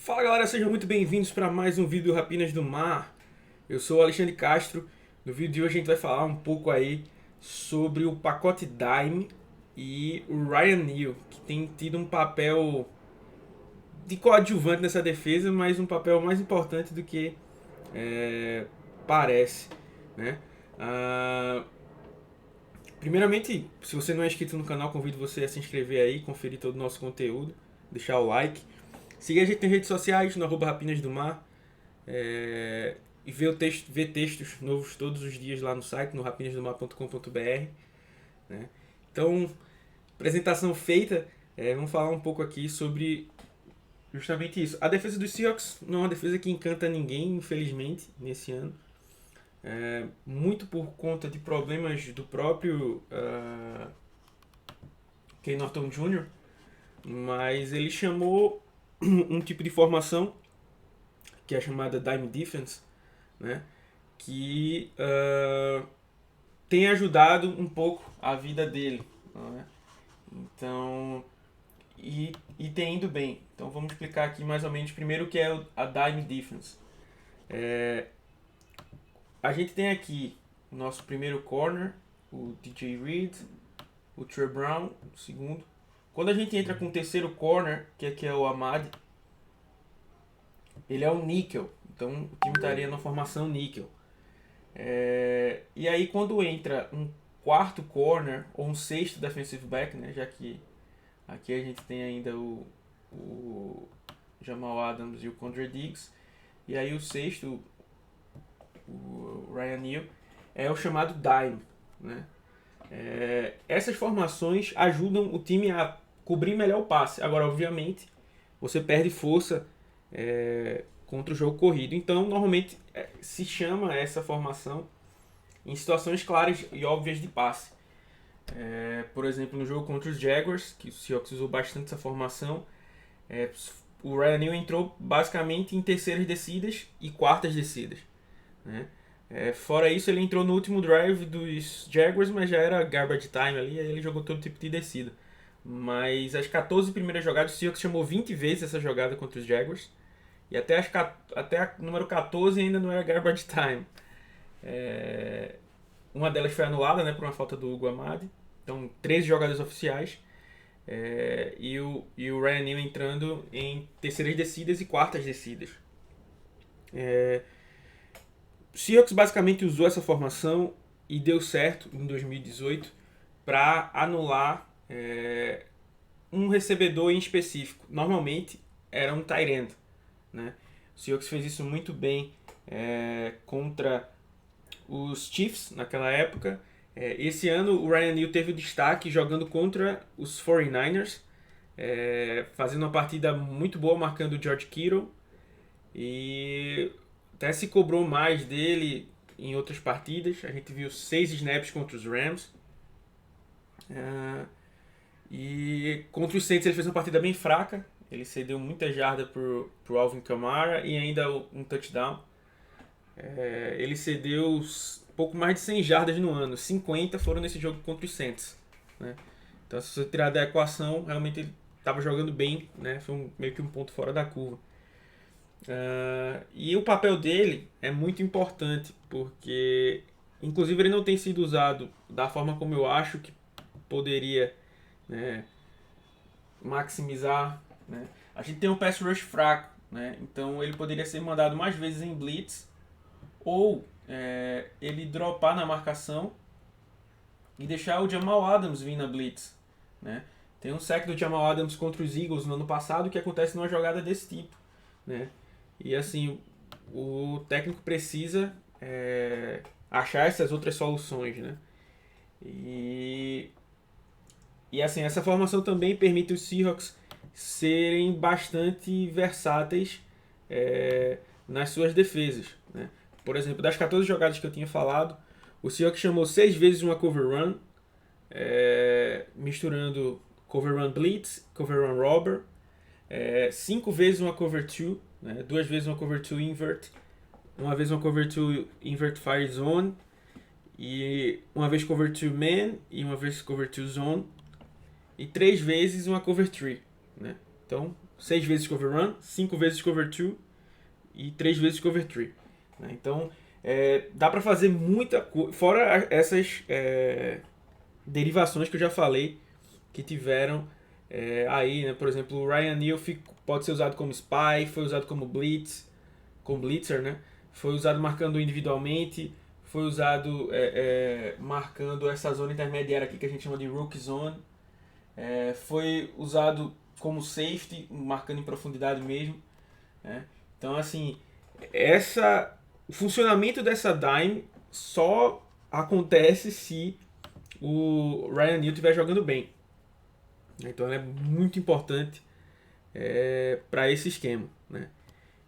Fala galera, sejam muito bem-vindos para mais um vídeo Rapinas do Mar. Eu sou o Alexandre Castro. No vídeo de hoje a gente vai falar um pouco aí sobre o pacote Dime e o Ryan Neal, que tem tido um papel de coadjuvante nessa defesa, mas um papel mais importante do que parece, né? Ah, Primeiramente, se você não é inscrito no canal, convido você a se inscrever aí, conferir todo o nosso conteúdo, deixar o like. Siga a gente nas redes sociais, no @Rapinas do Mar. E ver textos novos todos os dias lá no site, no rapinasdomar.com.br. Né? Então, apresentação feita, vamos falar um pouco aqui sobre justamente isso. A defesa dos Seahawks não é uma defesa que encanta ninguém, infelizmente, nesse ano. Muito por conta de problemas do próprio Ken Norton Jr., mas ele chamou um tipo de formação que é a chamada Dime Defense, né? Que tem ajudado um pouco a vida dele, né? Então, e tem indo bem. Então vamos explicar aqui mais ou menos primeiro o que é a Dime Defense. A gente tem aqui o nosso primeiro corner, o DJ Reed, o Trey Brown, o segundo. Quando a gente entra com o terceiro corner, que aqui é o Ahmad, ele é o níquel. Então o time estaria na formação níquel. E aí quando entra um quarto corner ou um sexto defensive back, né, já que aqui a gente tem ainda o Jamal Adams e o Condre Diggs, e aí o sexto, o Ryan Neal, é o chamado dime, né? Essas formações ajudam o time a cobrir melhor o passe. Agora, obviamente, você perde força contra o jogo corrido. Então, normalmente se chama essa formação em situações claras e óbvias de passe. Por exemplo, no jogo contra os Jaguars, que o Seahawks usou bastante essa formação, o Ryan Neal entrou basicamente em terceiras descidas e quartas descidas, né? Fora isso, ele entrou no último drive dos Jaguars, mas já era garbage time ali, aí ele jogou todo tipo de descida. Mas as 14 primeiras jogadas, o Seahawks chamou 20 vezes essa jogada contra os Jaguars, e até a número 14 ainda não era garbage time. Uma delas foi anulada, né, por uma falta do Hugo Amadi. Então, 13 jogadas oficiais. E o Ryan Neal entrando em terceiras descidas e quartas descidas. O Seahawks basicamente usou essa formação e deu certo em 2018 para anular um recebedor em específico. Normalmente era um tight end, né? O Seahawks fez isso muito bem contra os Chiefs naquela época. Esse ano o Ryan Neal teve o destaque jogando contra os 49ers, fazendo uma partida muito boa, marcando o George Kittle, e até se cobrou mais dele em outras partidas. A gente viu 6 snaps contra os Rams. E contra os Saints ele fez uma partida bem fraca. Ele cedeu muita jarda pro Alvin Kamara e ainda um touchdown. Ele cedeu pouco mais de 100 jardas no ano. 50 foram nesse jogo contra os Saints, né? Então, se você tirar da equação, realmente ele estava jogando bem, né? Foi meio que um ponto fora da curva. E o papel dele é muito importante, porque inclusive ele não tem sido usado da forma como eu acho que poderia, né, maximizar, né? A gente tem um pass rush fraco, né? Então ele poderia ser mandado mais vezes em blitz, ou ele dropar na marcação e deixar o Jamal Adams vir na blitz, né? Tem um sack do Jamal Adams contra os Eagles no ano passado que acontece numa jogada desse tipo, né? E assim, o técnico precisa achar essas outras soluções, né? E assim, essa formação também permite os Seahawks serem bastante versáteis nas suas defesas, né? Por exemplo, das 14 jogadas que eu tinha falado, o Seahawks chamou 6 vezes uma cover run, misturando cover run blitz, cover run robber, 5 vezes uma cover 2, né? 2 vezes uma cover 2 invert, uma vez uma cover 2 invert fire zone, e uma vez cover 2 man e uma vez cover 2 zone, e 3 vezes uma cover 3, né? Então 6 vezes cover 1, 5 vezes cover 2 e 3 vezes cover 3. Né? Então, dá para fazer muita coisa, fora essas derivações que eu já falei, que tiveram aí, né? Por exemplo, o Ryan Neal pode ser usado como spy, foi usado como blitzer, né? Foi usado marcando individualmente, foi usado marcando essa zona intermediária aqui que a gente chama de rook zone, foi usado como safety, marcando em profundidade mesmo, né? Então, assim, o funcionamento dessa dime só acontece se o Ryan Neal estiver jogando bem. Então ela é muito importante para esse esquema, né?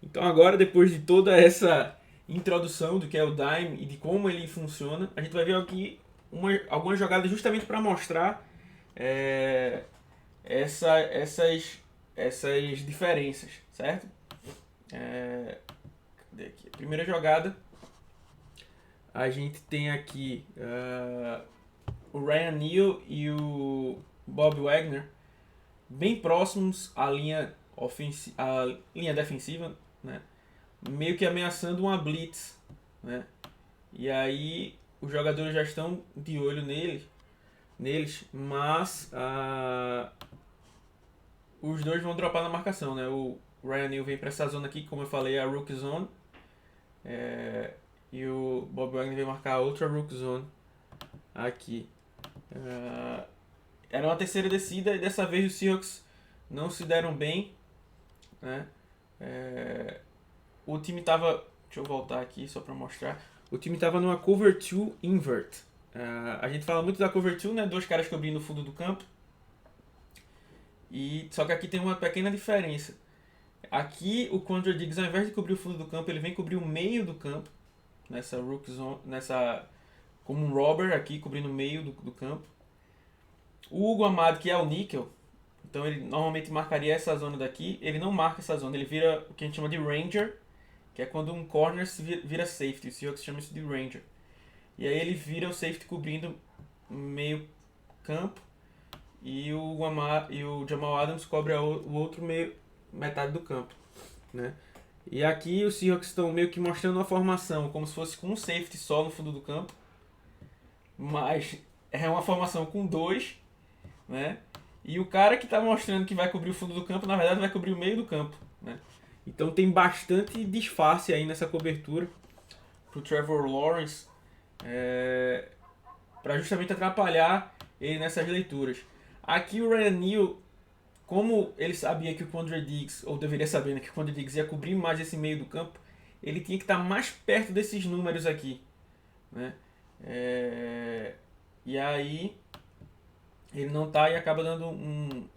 Então agora, depois de toda essa introdução do que é o dime e de como ele funciona, a gente vai ver aqui algumas jogadas justamente para mostrar essas diferenças, certo? Cadê aqui? A primeira jogada, a gente tem aqui o Ryan Neal e o Bob Wagner bem próximos à linha defensiva, né? Meio que ameaçando uma blitz, né? E aí os jogadores já estão de olho neles, mas os dois vão dropar na marcação, né? O Ryan Neal vem para essa zona aqui, como eu falei, a Rook Zone, e o Bob Wagner vem marcar a outra Rook Zone aqui. Era uma terceira descida e dessa vez os Seahawks não se deram bem, né? O time tava, deixa eu voltar aqui só para mostrar. O time tava numa cover 2 invert. A gente fala muito da cover 2, né? Dois caras cobrindo o fundo do campo. Só que aqui tem uma pequena diferença. Aqui o Quandre Diggs, ao invés de cobrir o fundo do campo, ele vem cobrir o meio do campo. Nessa rook zone, como um robber aqui, cobrindo o meio do campo. O Hugo Amado, que é o níquel, então ele normalmente marcaria essa zona daqui. Ele não marca essa zona, ele vira o que a gente chama de ranger, que é quando um corner vira safety. O Seahawks chama isso de ranger. E aí ele vira o safety cobrindo meio campo. E o Jamal Adams cobre o outro metade do campo, né? E aqui os Seahawks estão meio que mostrando uma formação como se fosse com um safety só no fundo do campo, mas é uma formação com dois, né? E o cara que está mostrando que vai cobrir o fundo do campo, na verdade vai cobrir o meio do campo, né? Então tem bastante disfarce aí nessa cobertura pro Trevor Lawrence, para justamente atrapalhar ele nessas leituras. Aqui o Ryan Neal, como ele sabia que o Quandre Diggs, ou deveria saber, né, que o Quandre Diggs ia cobrir mais esse meio do campo, ele tinha que estar mais perto desses números aqui, né? E aí ele não tá e acaba dando um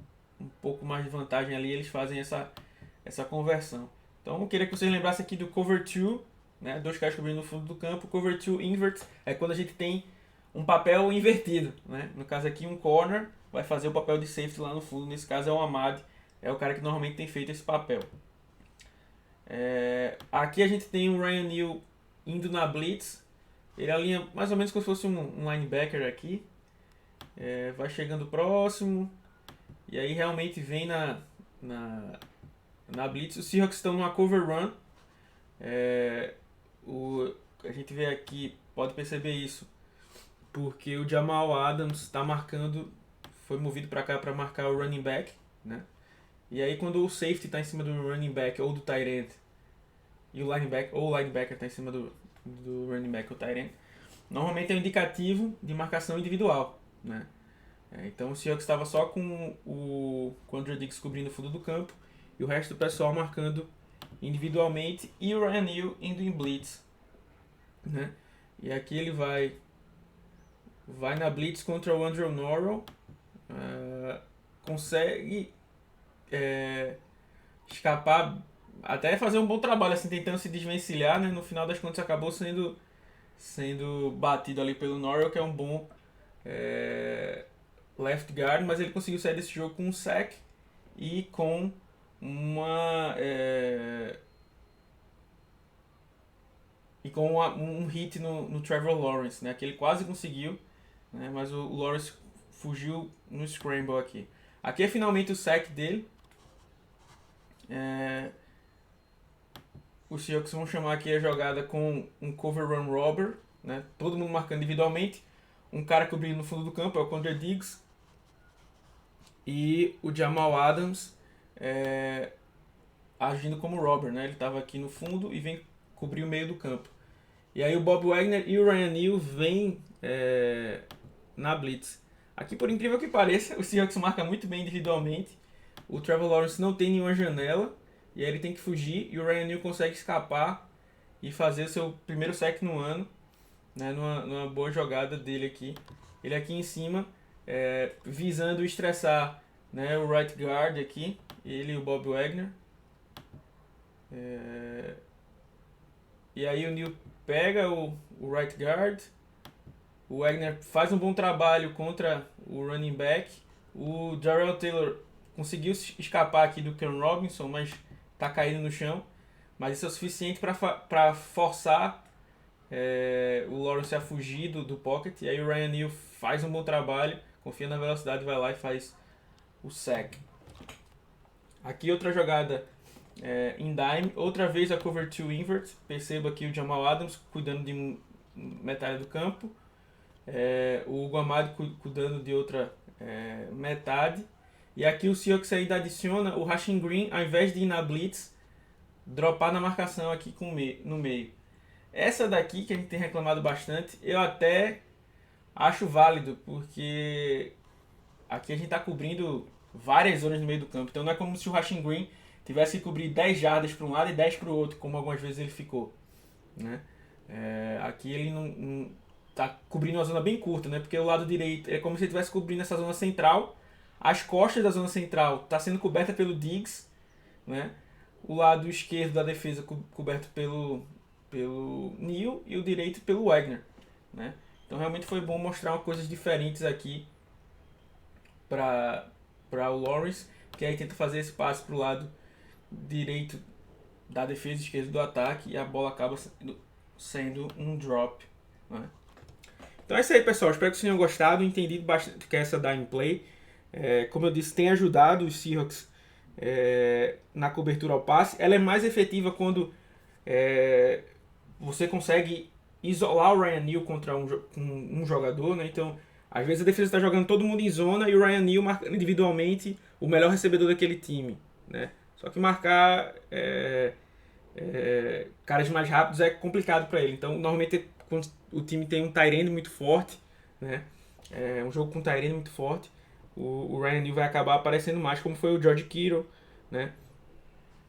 pouco mais de vantagem ali, eles fazem essa conversão. Então eu queria que vocês lembrassem aqui do cover 2, né? Dois caras cobrindo no fundo do campo. Cover 2 invert é quando a gente tem um papel invertido, né? No caso aqui um corner vai fazer o papel de safety lá no fundo, nesse caso é o Ahmad, é o cara que normalmente tem feito esse papel. Aqui a gente tem o Ryan Neal indo na blitz, ele alinha mais ou menos como se fosse um linebacker aqui, vai chegando próximo, e aí realmente vem na blitz. Os Seahawks estão numa cover run, a gente vê aqui, pode perceber isso, porque o Jamal Adams está marcando, foi movido para cá para marcar o running back, né? E aí quando o safety está em cima do running back ou do tight end, e o linebacker está em cima do running back ou tight end, normalmente é um indicativo de marcação individual, né? Então o Seahawks estava só com o Quandre Diggs cobrindo o fundo do campo e o resto do pessoal marcando individualmente e o Ryan Neal indo em blitz, né? E aqui ele vai na blitz contra o Andrew Norwell, consegue escapar, até fazer um bom trabalho assim, tentando se desvencilhar, né? No final das contas acabou sendo batido ali pelo Norwell, que é um bom left guard, mas ele conseguiu sair desse jogo com um sack e com um hit no Trevor Lawrence, né? Que ele quase conseguiu, né? Mas o Lawrence fugiu no scramble aqui. Aqui é finalmente o sack dele. É, os Seahawks vão chamar aqui a jogada com um cover run robber, né? Todo mundo marcando individualmente. Um cara cobrindo no fundo do campo é o Quandre Diggs. E o Jamal Adams agindo como robber, né? Ele estava aqui no fundo e vem cobrir o meio do campo. E aí o Bob Wagner e o Ryan Neal vêm na blitz. Aqui, por incrível que pareça, o Seahawks marca muito bem individualmente. O Trevor Lawrence não tem nenhuma janela. E aí ele tem que fugir. E o Ryan Neal consegue escapar e fazer o seu primeiro sack no ano. Né, numa boa jogada dele aqui. Ele aqui em cima, visando estressar, né, o right guard aqui. Ele e o Bob Wagner. E aí o Neal pega o right guard. O Wagner faz um bom trabalho contra o running back. O Darrell Taylor conseguiu escapar aqui do Ken Robinson, mas está caindo no chão. Mas isso é o suficiente para forçar o Lawrence a fugir do pocket. E aí o Ryan Neal faz um bom trabalho, confia na velocidade, vai lá e faz o sack. Aqui outra jogada em dime, outra vez a cover 2 invert. Perceba aqui o Jamal Adams cuidando de metade do campo. O Guamadi cuidando de outra metade. E aqui o Seahawks ainda adiciona o Rasheem Green, ao invés de ir na blitz, dropar na marcação aqui no meio. Essa daqui que a gente tem reclamado bastante, eu até acho válido, porque aqui a gente está cobrindo várias zonas no meio do campo. Então não é como se o Rasheem Green tivesse que cobrir 10 jardas para um lado e 10 para o outro, como algumas vezes ele ficou. Né? Aqui ele não tá cobrindo uma zona bem curta, né? Porque o lado direito é como se ele estivesse cobrindo essa zona central. As costas da zona central está sendo coberta pelo Diggs, né? O lado esquerdo da defesa coberto pelo Neal e o direito pelo Wagner, né? Então realmente foi bom mostrar coisas diferentes aqui para o Lawrence, que aí tenta fazer esse passe para o lado direito da defesa, esquerdo do ataque, e a bola acaba sendo um drop, né? Então é isso aí, pessoal. Espero que vocês tenham gostado, entendido bastante o que é essa dime play. Como eu disse, tem ajudado os Seahawks na cobertura ao passe. Ela é mais efetiva quando você consegue isolar o Ryan Neal contra um jogador, né? Então, às vezes a defesa está jogando todo mundo em zona e o Ryan Neal marcando individualmente o melhor recebedor daquele time, né? Só que marcar caras mais rápidos é complicado para ele. Então, normalmente, quando o time tem um tight end muito forte, né? Um jogo com tight end muito forte, o Ryan Neal vai acabar aparecendo mais, como foi o George Kittle, né?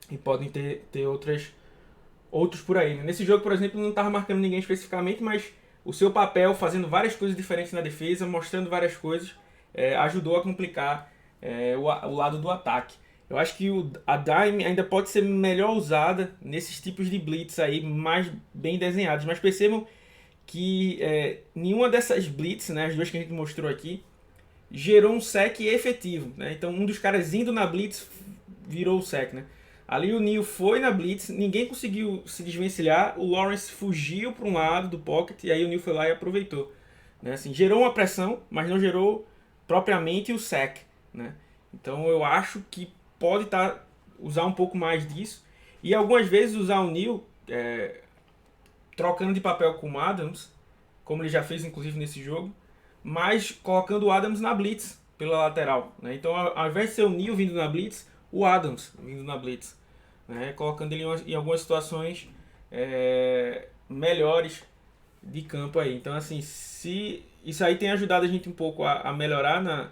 E podem ter outros por aí. Nesse jogo, por exemplo, não estava marcando ninguém especificamente, mas o seu papel, fazendo várias coisas diferentes na defesa, mostrando várias coisas, ajudou a complicar o lado do ataque. Eu acho que a dime ainda pode ser melhor usada nesses tipos de blitz aí, mais bem desenhados. Mas percebam que nenhuma dessas blitz, né, as duas que a gente mostrou aqui, gerou um sec efetivo, né? Então um dos caras indo na blitz virou o sec, né? Ali o Neal foi na blitz, ninguém conseguiu se desvencilhar, o Lawrence fugiu para um lado do pocket e aí o Neal foi lá e aproveitou, né? Assim, gerou uma pressão, mas não gerou propriamente o sec, né? Então eu acho que pode usar um pouco mais disso e algumas vezes usar o Neal trocando de papel com o Adams, como ele já fez inclusive nesse jogo, mas colocando o Adams na blitz pela lateral, né? Então ao invés de ser o Neal vindo na blitz, o Adams vindo na blitz, né? Colocando ele em algumas situações melhores de campo aí. Então assim, se isso aí tem ajudado a gente um pouco a melhorar na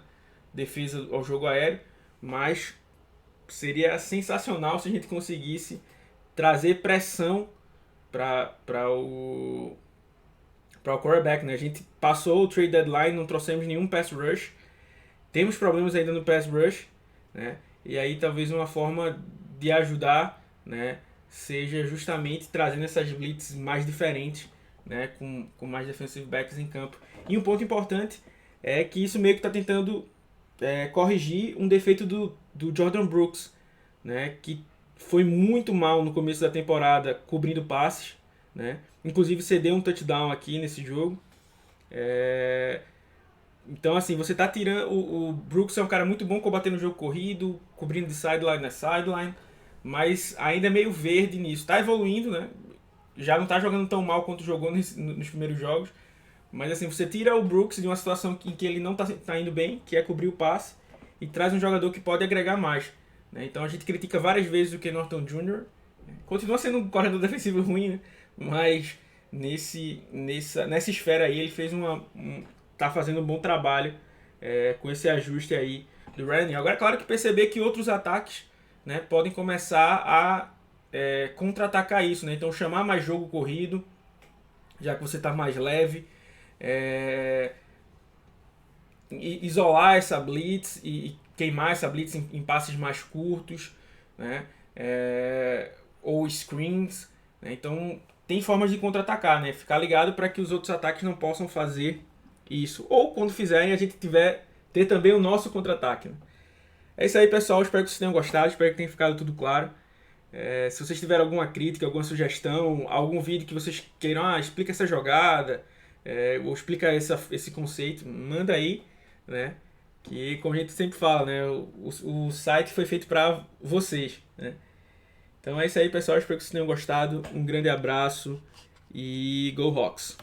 defesa ao jogo aéreo, mas seria sensacional se a gente conseguisse trazer pressão para o quarterback, né? A gente passou o trade deadline, não trouxemos nenhum pass rush, temos problemas ainda no pass rush, né? E aí talvez uma forma de ajudar, né, seja justamente trazendo essas blitz mais diferentes, né, com mais defensive backs em campo. E um ponto importante é que isso meio que está tentando corrigir um defeito do Jordan Brooks, né, que foi muito mal no começo da temporada cobrindo passes, né? Inclusive cedeu um touchdown aqui nesse jogo. Então assim, você tá tirando... O Brooks é um cara muito bom combatendo no jogo corrido, cobrindo de sideline a sideline, mas ainda é meio verde nisso. Tá evoluindo, né? Já não tá jogando tão mal quanto jogou nos primeiros jogos. Mas assim, você tira o Brooks de uma situação em que ele não tá indo bem, que é cobrir o passe, e traz um jogador que pode agregar mais. Né? Então a gente critica várias vezes o Ken Norton Jr. Continua sendo um corredor defensivo ruim, né? Mas nessa esfera aí ele fez tá fazendo um bom trabalho com esse ajuste aí do Randy. Agora é claro que perceber que outros ataques, né, podem começar a contra-atacar isso, né? Então chamar mais jogo corrido, já que você está mais leve, isolar essa blitz e queimar essa blitz em passes mais curtos, né? Ou screens, né? Então tem formas de contra-atacar, né? Ficar ligado para que os outros ataques não possam fazer isso. Ou quando fizerem a gente ter também o nosso contra-ataque. Né? É isso aí, pessoal. Espero que vocês tenham gostado. Espero que tenha ficado tudo claro. Se vocês tiverem alguma crítica, alguma sugestão, algum vídeo que vocês queiram, explica essa jogada, ou explica esse conceito, manda aí, né? Que, como a gente sempre fala, né? O site foi feito para vocês, né? Então é isso aí, pessoal. Espero que vocês tenham gostado. Um grande abraço e Go Hawks!